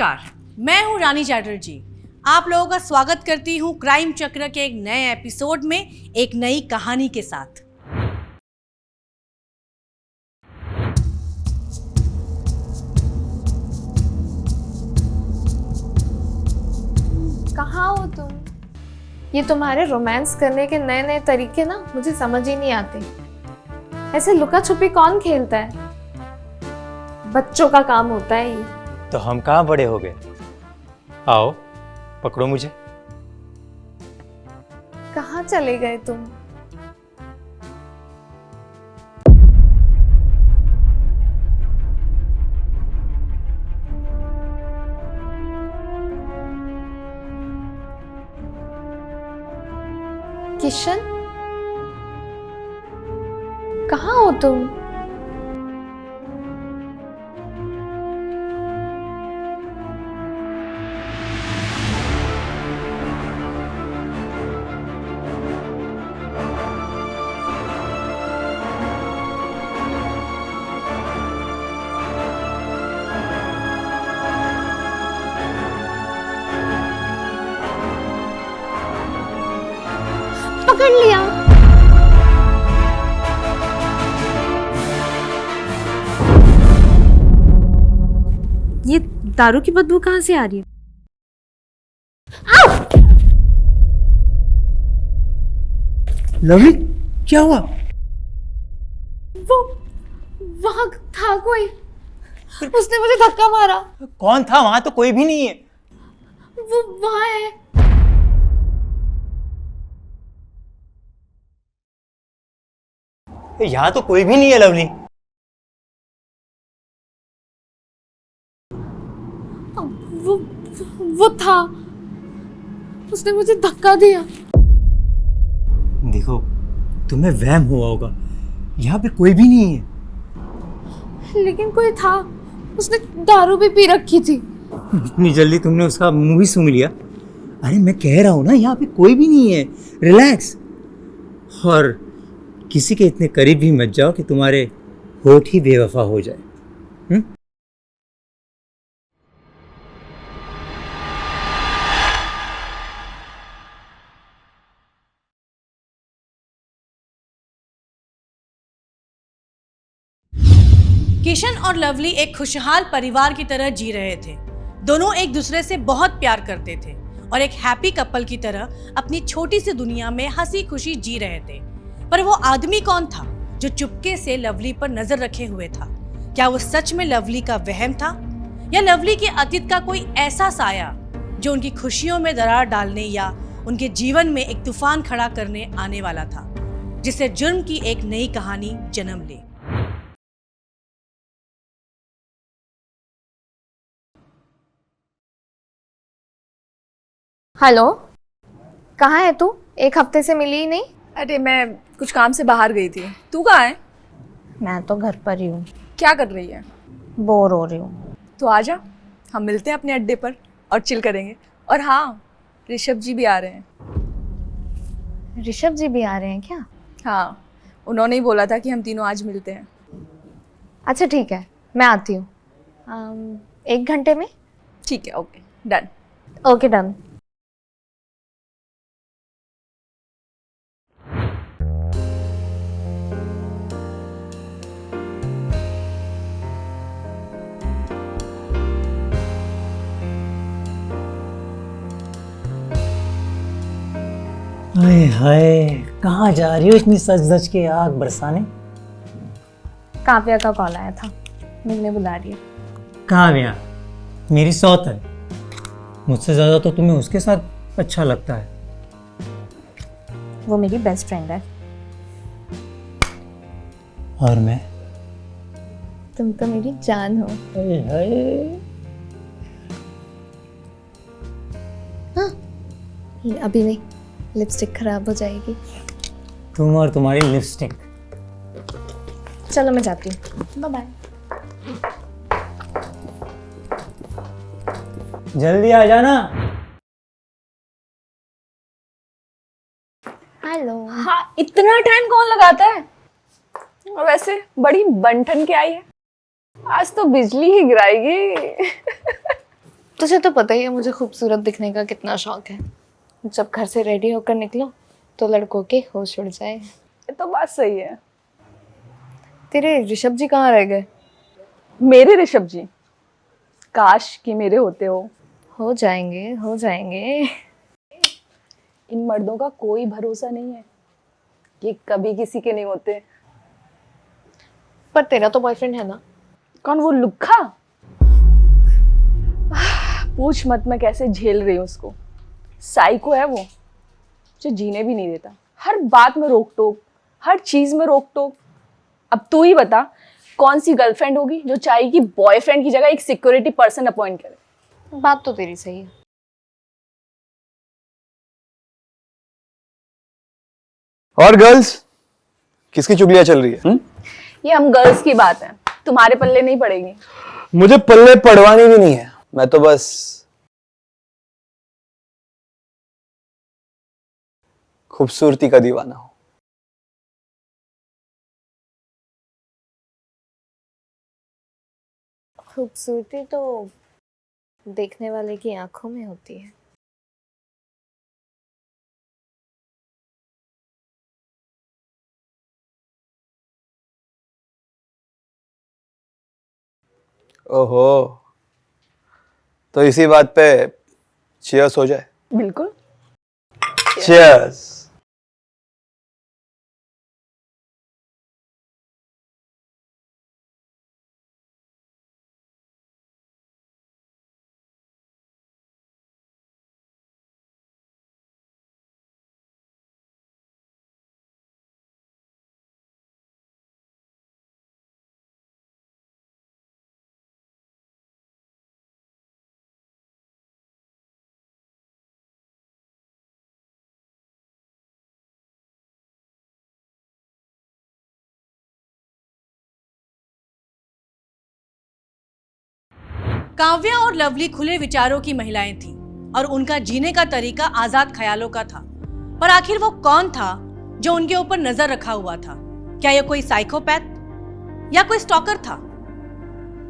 नमस्कार, मैं हूं रानी चैटर्जी। आप लोगों का स्वागत करती हूं क्राइम चक्र के एक नए एपिसोड में एक नई कहानी के साथ। कहाँ हो तुम? ये तुम्हारे रोमांस करने के नए नए तरीके ना मुझे समझ ही नहीं आते। ऐसे लुका छुपी कौन खेलता है? बच्चों का काम होता है ये। तो हम कहाँ बड़े हो गए? आओ पकड़ो मुझे। कहाँ चले गए तुम? किशन, कहाँ हो तुम? पकड़ लिया। ये दारू की बदबू कहाँ से आ रही है? लवली, क्या हुआ? वो वहां था कोई, उसने मुझे धक्का मारा। कौन था? वहां तो कोई भी नहीं है। वो वहां है। यहाँ तो कोई भी नहीं है लवली। वो था, उसने मुझे धक्का दिया। देखो, तुम्हें वहम हुआ होगा। यहाँ पे कोई भी नहीं है। लेकिन कोई था, उसने दारू भी पी रखी थी। इतनी जल्दी तुमने उसका मुंह ही सूंघ लिया? अरे मैं कह रहा हूँ ना, यहाँ पे कोई भी नहीं है। रिलैक्स। और किसी के इतने करीब भी मत जाओ कि तुम्हारे होठ ही बेवफा हो जाए। किशन और लवली एक खुशहाल परिवार की तरह जी रहे थे। दोनों एक दूसरे से बहुत प्यार करते थे और एक हैप्पी कपल की तरह अपनी छोटी सी दुनिया में हंसी खुशी जी रहे थे। पर वो आदमी कौन था जो चुपके से लवली पर नजर रखे हुए था? क्या वो सच में लवली का वहम था, या लवली के अतीत का कोई ऐसा साया जो उनकी खुशियों में दरार डालने या उनके जीवन में एक तूफान खड़ा करने आने वाला था, जिससे जुर्म की एक नई कहानी जन्म ले। हेलो, कहाँ है तू? एक हफ्ते से मिली ही नहीं। अरे मैं कुछ काम से बाहर गई थी। तू कहाँ है? मैं तो घर पर ही हूँ। क्या कर रही है? बोर हो रही हूँ। तो आजा, हम मिलते हैं अपने अड्डे पर और चिल करेंगे। और हाँ, ऋषभ जी भी आ रहे हैं। ऋषभ जी भी आ रहे हैं क्या? हाँ, उन्होंने ही बोला था कि हम तीनों आज मिलते हैं। अच्छा ठीक है, मैं आती हूँ 1 घंटे में। ठीक है, okay done. Okay done. Hi hi, कहाँ जा रही हो इतनी सज धज के आग बरसाने? काव्या का कॉल आया था, मिलने बुला रही है। कहाँ गया? मेरी सौत है। मुझसे ज़्यादा तो तुम्हें उसके साथ अच्छा लगता है। वो मेरी बेस्ट फ्रेंड है। और मैं? तुम तो मेरी जान हो। हाय हाय। हाँ, अभी नहीं, लिपस्टिक खराब हो जाएगी। तुम और तुम्हारी लिपस्टिक। चलो मैं जाती हूँ, बाय बाय। जल्दी आ जाना। हेलो। हाँ, इतना टाइम कौन लगाता है? और वैसे बड़ी बनठन के आई है, आज तो बिजली ही गिराएगी। तुझे तो पता ही है मुझे खूबसूरत दिखने का कितना शौक है। जब घर से रेडी होकर निकलो तो लड़कों के होश उड़ जाए। ये तो बात सही है। तेरे ऋषभ जी कहाँ रह गए? मेरे ऋषभ जी, काश कि मेरे होते हो। हो जाएंगे, हो जाएंगे। इन मर्दों का कोई भरोसा नहीं है, ये कभी किसी के नहीं होते। पर तेरा तो बॉयफ्रेंड है ना? कौन, वो लुक्खा? पूछ मत मैं कैसे झेल रही हूँ उसको। साइको है वो, जो जीने भी नहीं देता। हर बात में रोक टोक, हर चीज में रोक टोक। अब तू ही बता, कौन सी गर्लफ्रेंड होगी जो चाहेगी बॉयफ्रेंड की जगह एक सिक्योरिटी पर्सन अपॉइंट करे। बात तो तेरी सही है। और गर्ल्स, किसकी चुगलियां चल रही है? ये हम गर्ल्स की बात है, तुम्हारे पल्ले नहीं पड़ेगी। मुझे पल्ले पड़वानी भी नहीं है, मैं तो बस खूबसूरती का दीवाना हूं। खूबसूरती तो देखने वाले की आंखों में होती है। ओहो, तो इसी बात पे चीयर्स हो जाए। बिल्कुल। चीयर्स। काव्या और लवली खुले विचारों की महिलाएं थीं और उनका जीने का तरीका आजाद ख्यालों का था। पर आखिर वो कौन था जो उनके ऊपर नजर रखा हुआ था? क्या यह कोई साइकोपैथ या कोई स्टॉकर था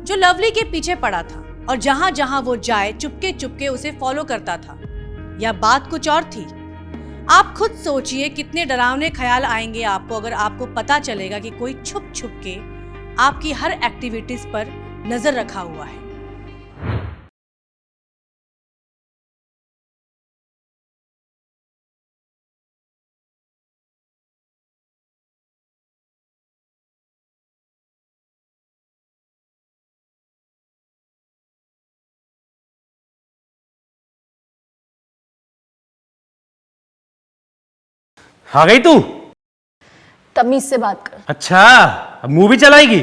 जो लवली के पीछे पड़ा था और जहां जहां वो जाए चुपके चुपके उसे फॉलो करता था? या बात कुछ और थी? आप खुद सोचिए कितने डरावने ख्याल आएंगे आपको अगर आपको पता चलेगा कि कोई छुप छुप के आपकी हर एक्टिविटीज पर नजर रखा हुआ है। आ गई तू? तमीज से बात कर। अच्छा, अब मूवी चलाएगी?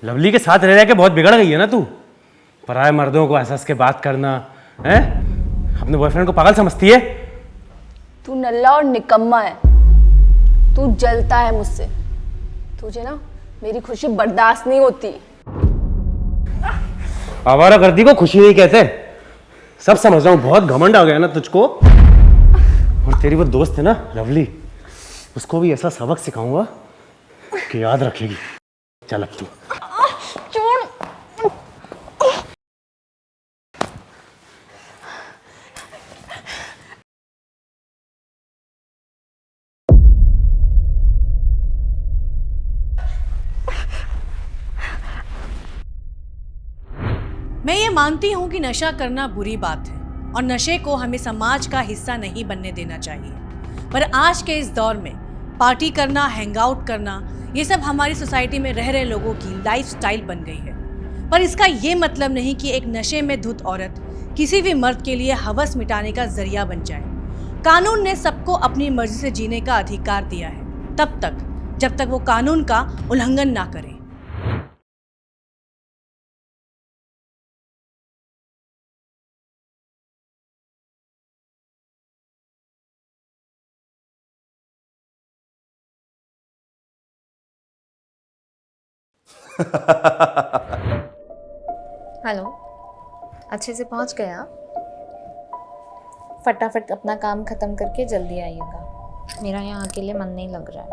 लवली के साथ रह रह के बहुत बिगड़ गई है ना तू। पराये मर्दों को हंस के बात करना है, अपने बॉयफ्रेंड को पागल समझती है। तू नल्ला और निकम्मा है, तू जलता है मुझसे। तुझे ना मेरी खुशी बर्दाश्त नहीं होती। आवारागर्दी को खुशी नहीं कहते। सब समझ रहा हूँ, बहुत घमंड आ गया ना तुझको। और तेरी वो दोस्त है ना लवली, उसको भी ऐसा सबक सिखाऊंगा कि याद रखेगी। चल अब तू। मैं ये मानती हूँ कि नशा करना बुरी बात है और नशे को हमें समाज का हिस्सा नहीं बनने देना चाहिए। पर आज के इस दौर में पार्टी करना, हैंग आउट करना, ये सब हमारी सोसाइटी में रह रहे लोगों की लाइफस्टाइल बन गई है। पर इसका ये मतलब नहीं कि एक नशे में धुत औरत किसी भी मर्द के लिए हवस मिटाने का जरिया बन जाए। कानून ने सबको अपनी मर्जी से जीने का अधिकार दिया है, तब तक जब तक वो कानून का उल्लंघन ना करे। हेलो, अच्छे से पहुंच गए आप? फटाफट अपना काम खत्म करके जल्दी आइएगा, मेरा यहाँ अकेले मन नहीं लग रहा है।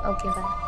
Okay bye.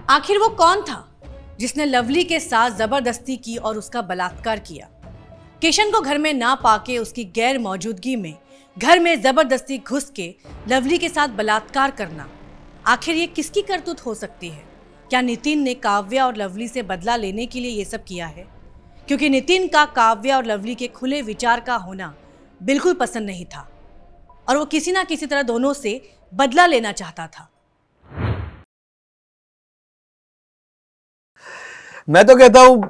आखिर वो कौन था जिसने लवली के साथ जबरदस्ती की और उसका बलात्कार किया? किशन को घर में ना पाके उसकी गैर मौजूदगी में घर में जबरदस्ती घुस के लवली के साथ बलात्कार करना, आखिर ये किसकी करतूत हो सकती है? क्या नितिन ने काव्या और लवली से बदला लेने के लिए ये सब किया है? क्योंकि नितिन का काव्या और लवली के खुले विचार का होना बिल्कुल पसंद नहीं था और वो किसी ना किसी तरह दोनों से बदला लेना चाहता था। मैं तो कहता हूं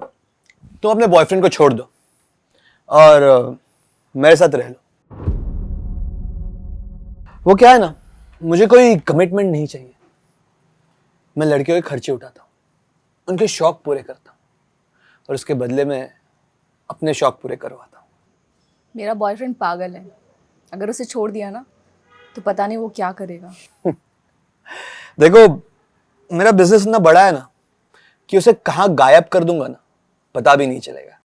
तुम अपने बॉयफ्रेंड को छोड़ दो और मेरे साथ रह लो। वो क्या है ना, मुझे कोई कमिटमेंट नहीं चाहिए। मैं लड़कियों के खर्चे उठाता हूँ, उनके शौक पूरे करता हूँ और उसके बदले में अपने शौक पूरे करवाता हूँ। मेरा बॉयफ्रेंड पागल है, अगर उसे छोड़ दिया ना तो पता नहीं वो क्या करेगा। देखो, मेरा बिजनेस इतना बड़ा है ना कि उसे कहाँ गायब कर दूंगा ना पता भी नहीं चलेगा।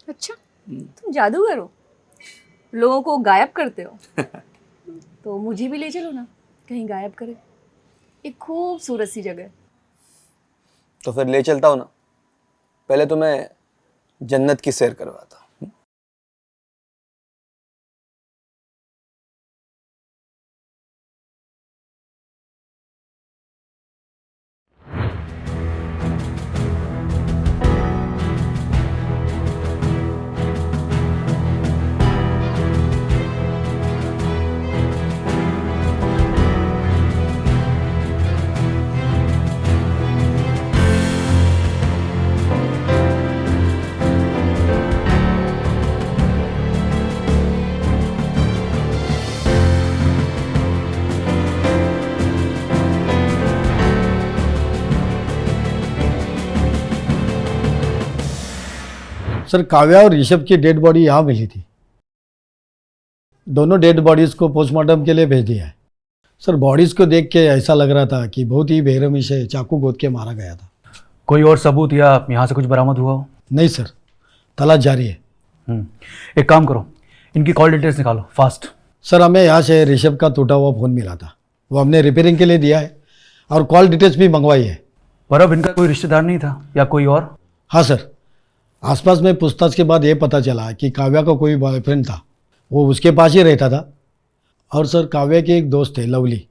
अच्छा, तुम जादूगर हो, लोगों को गायब करते हो। तो मुझे भी ले चलो ना कहीं गायब करे, एक खूबसूरत सी जगह। तो फिर ले चलता हूँ ना, पहले तो मैं जन्नत की सैर करवाता हूँ। सर, काव्या और ऋषभ की डेड बॉडी यहाँ मिली थी। दोनों डेड बॉडीज को पोस्टमार्टम के लिए भेज दिया है। सर, बॉडीज को देख के ऐसा लग रहा था कि बहुत ही बेरहमी से चाकू गोद के मारा गया था। कोई और सबूत या यहाँ से कुछ बरामद हुआ हो? नहीं सर, तलाश जारी है। एक काम करो, इनकी कॉल डिटेल्स निकालो फास्ट। सर, हमें यहाँ से ऋषभ का टूटा हुआ फ़ोन मिला था, वो हमने रिपेयरिंग के लिए दिया है और कॉल डिटेल्स भी मंगवाई है। पर अब इनका कोई रिश्तेदार नहीं था या कोई और? हाँ सर, आसपास में पूछताछ के बाद ये पता चला कि काव्या का कोई बॉयफ्रेंड था, वो उसके पास ही रहता था। और सर, काव्या के एक दोस्त थे लवली,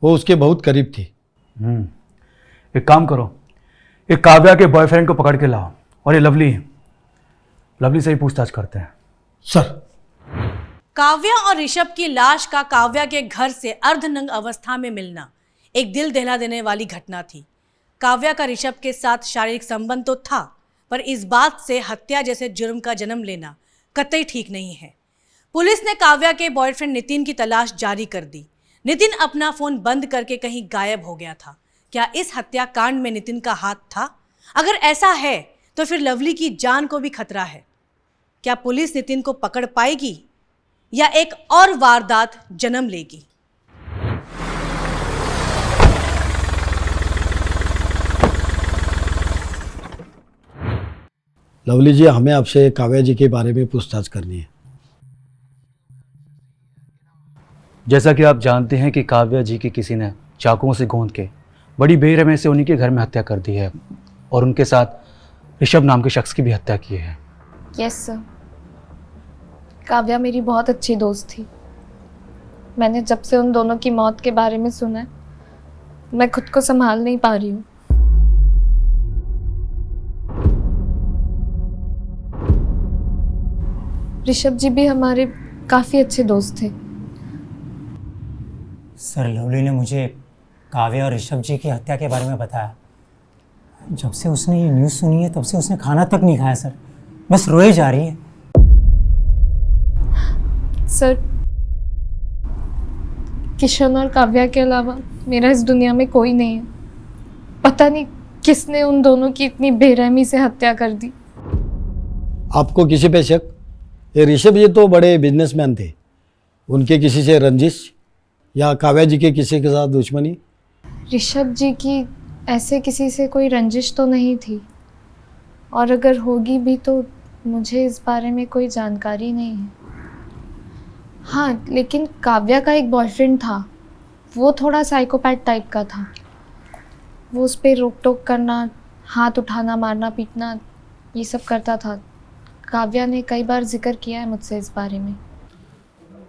वो उसके बहुत करीब थी। एक काम करो, एक काव्या के बॉयफ्रेंड को पकड़ के लाओ और ये लवली से ही पूछताछ करते हैं। सर, काव्या और ऋषभ की लाश का काव्या के घर से अर्धनग्न अवस्था में मिलना एक दिल दहला देने वाली घटना थी। काव्या का ऋषभ के साथ शारीरिक संबंध तो था, पर इस बात से हत्या जैसे जुर्म का जन्म लेना कतई ठीक नहीं है। पुलिस ने काव्या के बॉयफ्रेंड नितिन की तलाश जारी कर दी। नितिन अपना फोन बंद करके कहीं गायब हो गया था। क्या इस हत्याकांड में नितिन का हाथ था? अगर ऐसा है तो फिर लवली की जान को भी खतरा है। क्या पुलिस नितिन को पकड़ पाएगी या एक और वारदात जन्म लेगी? लवली जी, हमें आपसे काव्या जी के बारे में पूछताछ करनी है। जैसा कि आप जानते हैं कि काव्या जी की किसी ने चाकुओं से गोंद के बड़ी बेरहमी से उन्हीं के घर में हत्या कर दी है और उनके साथ ऋषभ नाम के शख्स की भी हत्या की है। यस सर, काव्या मेरी बहुत अच्छी दोस्त थी। मैंने जब से उन दोनों की मौत के बारे में सुना है, मैं खुद को संभाल नहीं पा रही हूँ। ऋषभ जी भी हमारे काफ़ी अच्छे दोस्त थे। सर, लवली ने मुझे काव्या और ऋषभ जी की हत्या के बारे में बताया। जब से उसने ये न्यूज़ सुनी है तब से उसने खाना तक नहीं खाया सर, बस रोए जा रही है। सर, किशन और काव्या के अलावा मेरा इस दुनिया में कोई नहीं है। पता नहीं किसने उन दोनों की इतनी बेरहमी से हत्या कर दी। आपको किसी पे शक? ये ऋषभ जी तो बड़े बिजनेसमैन थे, उनके किसी से रंजिश या काव्या जी के किसी के साथ दुश्मनी? ऋषभ जी की ऐसे किसी से कोई रंजिश तो नहीं थी, और अगर होगी भी तो मुझे इस बारे में कोई जानकारी नहीं है। हाँ, लेकिन काव्या का एक बॉयफ्रेंड था, वो थोड़ा साइकोपैथ टाइप का था। वो उस पर रोक टोक करना, हाथ उठाना, मारना पीटना, ये सब करता था। काव्या ने कई बार जिक्र किया है मुझसे इस बारे में।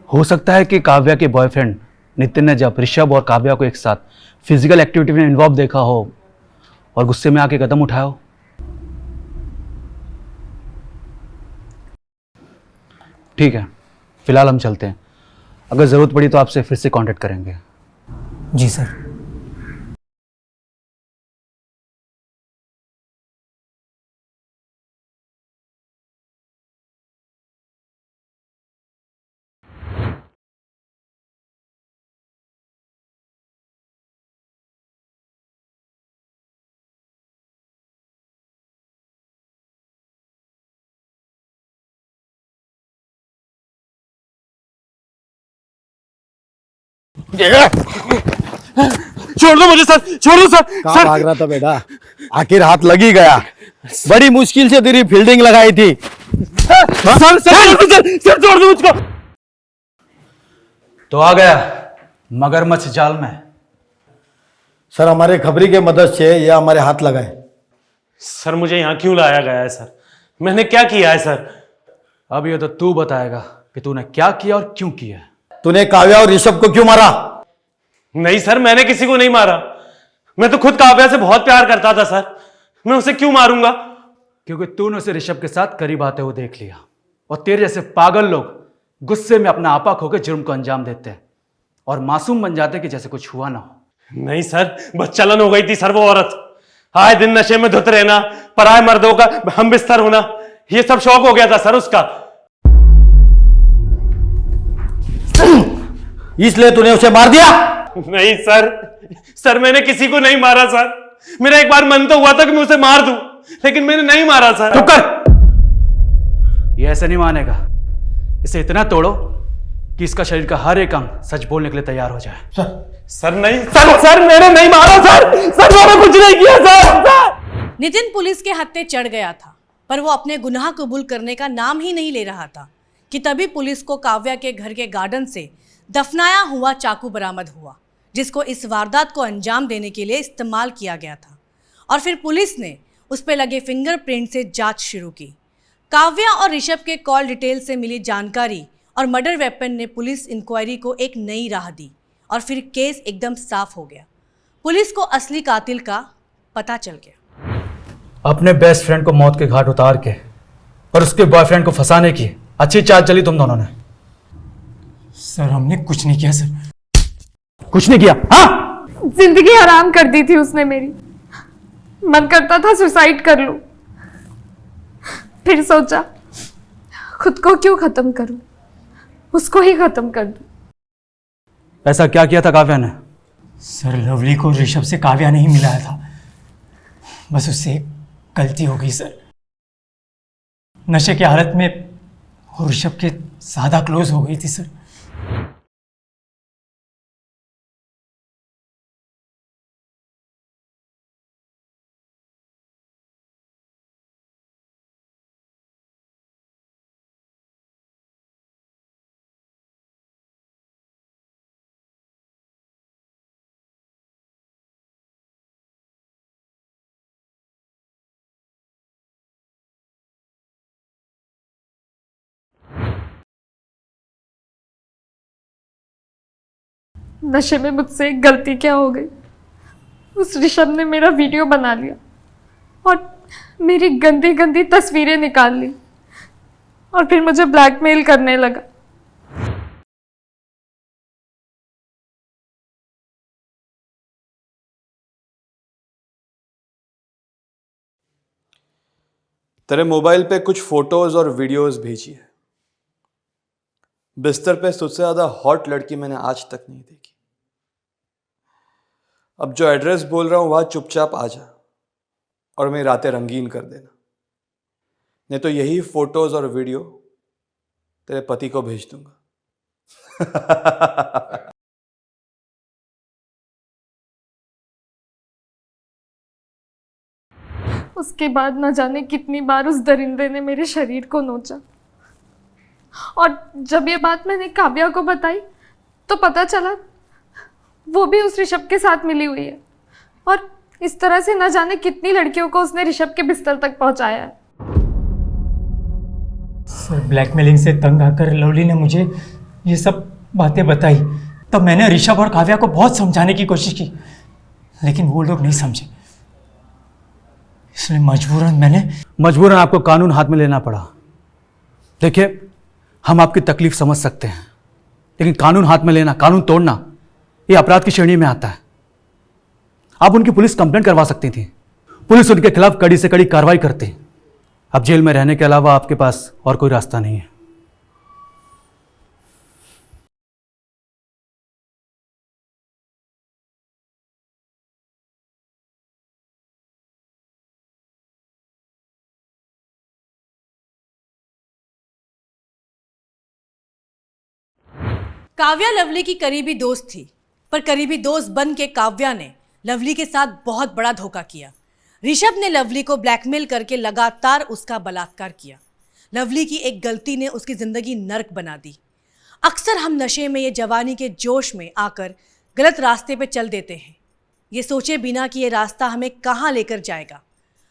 हो सकता है कि काव्या के बॉयफ्रेंड नितिन ने जब ऋषभ और काव्या को एक साथ फिजिकल एक्टिविटी में इन्वॉल्व देखा हो और गुस्से में आके कदम उठाया हो। ठीक है, फिलहाल हम चलते हैं। अगर ज़रूरत पड़ी तो आपसे फिर से कांटेक्ट करेंगे। जी सर। छोड़ दो मुझे सर, छोड़ दो सर। कहाँ भाग रहा था बेटा? आखिर हाथ लग ही गया। बड़ी मुश्किल से तेरी फील्डिंग लगाई थी। सर सर छोड़ दो मुझको। तो आ गया मगरमच्छ जाल में। सर हमारे खबरी के मदद से ये हमारे हाथ लगाए। सर मुझे यहाँ क्यों लाया गया है सर? मैंने क्या किया है सर? अब ये तो तू बताएगा कि तूने क्या किया और क्यों किया। तूने काव्या और ऋषभ को क्यों मारा? नहीं सर, मैंने किसी को नहीं मारा। मैं तो खुद काव्या से बहुत प्यार करता था सर। मैं उसे क्यों मारूंगा? क्योंकि तूने उसे ऋषभ के साथ करीब आते हुए देख लिया और तेरे जैसे पागल लोग गुस्से में अपना आपा खोकर जुर्म को अंजाम देते हैं और मासूम बन जाते कि जैसे कुछ हुआ ना हो। नहीं सर, बस चलन हो गई थी सर। वो औरत आए दिन नशे में धुत रहना, पराये मर्दों का हम बिस्तर होना, ये सब शौक हो गया था सर उसका। इसलिए तूने उसे मार दिया? नहीं सर मैंने किसी को नहीं मारा सर। मेरा एक बार मन तो हुआ था कि मैं उसे मार दूं, लेकिन मैंने नहीं मारा सर। चुप कर। ये ऐसे नहीं मानेगा। इसे इतना तोड़ो कि इसका शरीर का हर एक अंग सच बोलने के लिए तैयार हो जाए। सर नहीं सर मैंने नहीं मारा सर मैंने कुछ नहीं किया सर। नितिन पुलिस के हत्थे चढ़ गया था, पर वो अपने गुनाह कबूल करने का नाम ही नहीं ले रहा था कि तभी पुलिस को काव्या के घर के गार्डन से दफनाया हुआ चाकू बरामद हुआ, जिसको इस वारदात को अंजाम देने के लिए इस्तेमाल किया गया था। और फिर पुलिस ने उस पर लगे फिंगरप्रिंट से जांच शुरू की। काव्या और ऋषभ के कॉल डिटेल से मिली जानकारी और मर्डर वेपन ने पुलिस इंक्वायरी को एक नई राह दी और फिर केस एकदम साफ हो गया। पुलिस को असली कातिल का पता चल गया। अपने बेस्ट फ्रेंड को मौत के घाट उतार के और उसके बॉयफ्रेंड को फंसाने की अच्छी चाल चली तुम दोनों ने। सर हमने कुछ नहीं किया सर। कुछ नहीं किया? हाँ, जिंदगी हराम कर दी थी उसने मेरी। मन करता था सुसाइड कर लूं, फिर सोचा खुद को क्यों खत्म करूं, उसको ही खत्म कर दूं। ऐसा क्या किया था काव्या ने? सर लवली को ऋषभ से काव्या नहीं मिलाया था, बस उससे गलती हो गई सर। नशे की हालत में वो ऋषभ के ज्यादा क्लोज हो गई थी सर। नशे में मुझसे एक गलती क्या हो गई, उस ऋषभ ने मेरा वीडियो बना लिया और मेरी गंदी गंदी तस्वीरें निकाल ली और फिर मुझे ब्लैकमेल करने लगा। तेरे मोबाइल पे कुछ फोटोज और वीडियोस भेजी है। बिस्तर पे तुझसे ज्यादा हॉट लड़की मैंने आज तक नहीं देखी। अब जो एड्रेस बोल रहा हूं वहां चुपचाप आ जा और मेरी रातें रंगीन कर देना, नहीं तो यही फोटोज और वीडियो तेरे पति को भेज दूंगा। उसके बाद न जाने कितनी बार उस दरिंदे ने मेरे शरीर को नोचा और जब ये बात मैंने काव्या को बताई तो पता चला वो भी उस ऋषभ के साथ मिली हुई है और इस तरह से न जाने कितनी लड़कियों को उसने ऋषभ के बिस्तर तक पहुंचाया है। सर, ब्लैकमेलिंग से तंग आकर लवली ने मुझे ये सब बातें बताई। तब मैंने ऋषभ और काव्या को बहुत समझाने की कोशिश की, लेकिन वो लोग नहीं समझे। इसलिए मजबूरन आपको कानून हाथ में लेना पड़ा। देखिए, हम आपकी तकलीफ समझ सकते हैं, लेकिन कानून हाथ में लेना, कानून तोड़ना, ये अपराध की श्रेणी में आता है। आप उनकी पुलिस कंप्लेंट करवा सकती थी, पुलिस उनके खिलाफ कड़ी से कड़ी कार्रवाई करती। अब जेल में रहने के अलावा आपके पास और कोई रास्ता नहीं है। काव्या लवली की करीबी दोस्त थी, पर करीबी दोस्त बन के काव्या ने लवली के साथ बहुत बड़ा धोखा किया। ऋषभ ने लवली को ब्लैकमेल करके लगातार उसका बलात्कार किया। लवली की एक गलती ने उसकी जिंदगी नर्क बना दी। अक्सर हम नशे में, ये जवानी के जोश में आकर गलत रास्ते पे चल देते हैं, ये सोचे बिना कि ये रास्ता हमें कहाँ लेकर जाएगा।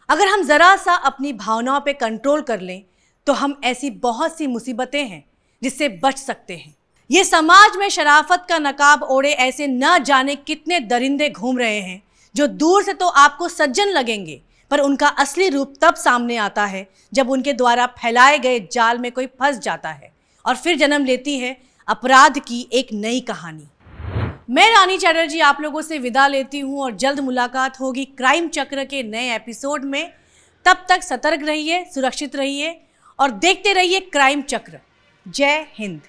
अगर हम ज़रा सा अपनी भावनाओं पे कंट्रोल कर लें तो हम ऐसी बहुत सी मुसीबतें हैं जिससे बच सकते हैं। ये समाज में शराफत का नकाब ओढ़े ऐसे न जाने कितने दरिंदे घूम रहे हैं जो दूर से तो आपको सज्जन लगेंगे, पर उनका असली रूप तब सामने आता है जब उनके द्वारा फैलाए गए जाल में कोई फंस जाता है और फिर जन्म लेती है अपराध की एक नई कहानी। मैं रानी चैटर्जी आप लोगों से विदा लेती हूँ और जल्द मुलाकात होगी क्राइम चक्र के नए एपिसोड में। तब तक सतर्क रहिए, सुरक्षित रहिए और देखते रहिए क्राइम चक्र। जय हिंद।